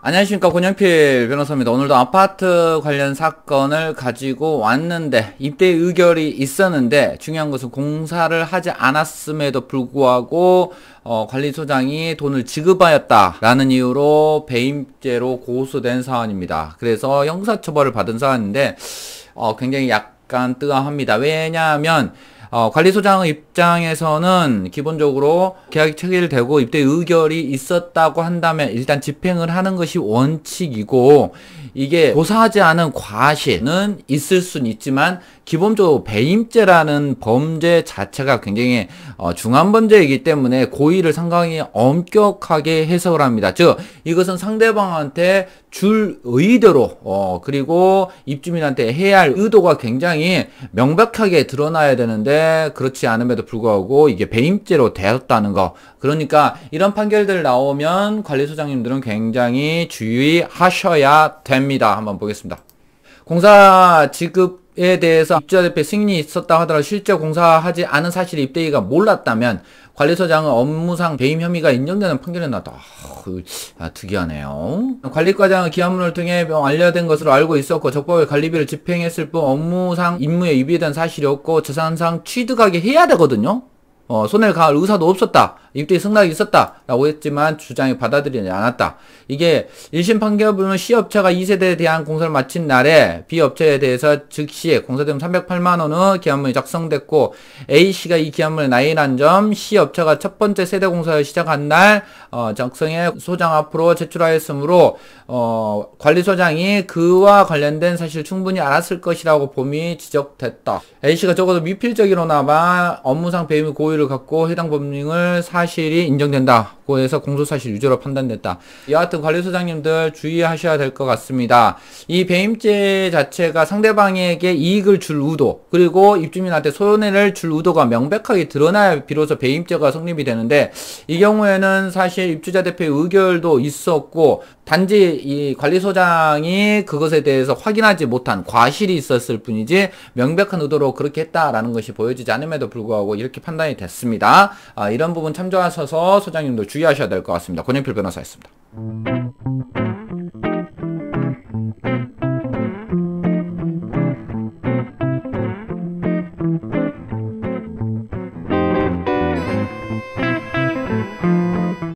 안녕하십니까, 권영필 변호사입니다. 오늘도 아파트 관련 사건을 가지고 왔는데 입대 의결이 있었는데 중요한 것은 공사를 하지 않았음에도 불구하고 관리소장이 돈을 지급하였다라는 이유로 배임죄로 고소된 사안입니다. 그래서 형사처벌을 받은 사안인데 굉장히 약간 뜨거합니다. 왜냐하면 관리소장 입장에서는 기본적으로 계약이 체결되고 입대 의결이 있었다고 한다면 일단 집행을 하는 것이 원칙이고, 이게 조사하지 않은 과실은 있을 수는 있지만 기본적으로 배임죄라는 범죄 자체가 굉장히 중한 범죄이기 때문에 고의를 상당히 엄격하게 해석을 합니다. 즉 이것은 상대방한테 줄 의도로 그리고 입주민한테 해야 할 의도가 굉장히 명백하게 드러나야 되는데 그렇지 않음에도 불구하고 이게 배임죄로 되었다는 거. 그러니까 이런 판결들 나오면 관리소장님들은 굉장히 주의하셔야 됩니다. 한번 보겠습니다. 공사 지급에 대해서 입주자 대표 승인이 있었다 하더라도 실제 공사하지 않은 사실이 입대위가 몰랐다면 관리소장은 업무상 배임 혐의가 인정되는 판결이 나왔다. 특이하네요. 관리과장은 기한문을 통해 완료된 것으로 알고 있었고 적법하게 관리비를 집행했을 뿐 업무상 임무에 위배된 사실이 없고 재산상 취득하게 해야 되거든요. 손해를 가할 의사도 없었다. 입대위 승낙이 있었다. 라고 했지만 주장이 받아들이지 않았다. 이게 1심 판결문은 C업체가 2세대에 대한 공사를 마친 날에 B업체에 대해서 즉시 공사대금 308만원의 기한문이 작성됐고 A씨가 이 기한문을 나인한 점, C업체가 첫 번째 세대 공사를 시작한 날 작성해 소장 앞으로 제출하였으므로 관리소장이 그와 관련된 사실을 충분히 알았을 것이라고 봄이 지적됐다. A씨가 적어도 미필적이로나마 업무상 배임의 고의를 갖고 해당 법령을 사실이 인정된다고 해서 공소사실 유죄로 판단됐다. 여하튼 관리소장님들 주의하셔야 될 것 같습니다. 이 배임죄 자체가 상대방에게 이익을 줄 의도 그리고 입주민한테 손해를 줄 의도가 명백하게 드러나야 비로소 배임죄가 성립이 되는데, 이 경우에는 사실 입주자 대표의 의결도 있었고 단지 이 관리소장이 그것에 대해서 확인하지 못한 과실이 있었을 뿐이지 명백한 의도로 그렇게 했다라는 것이 보여지지 않음에도 불구하고 이렇게 판단이 됐습니다. 이런 부분 참조하셔서 소장님도 주의하셔야 될 것 같습니다. 권영필 변호사였습니다.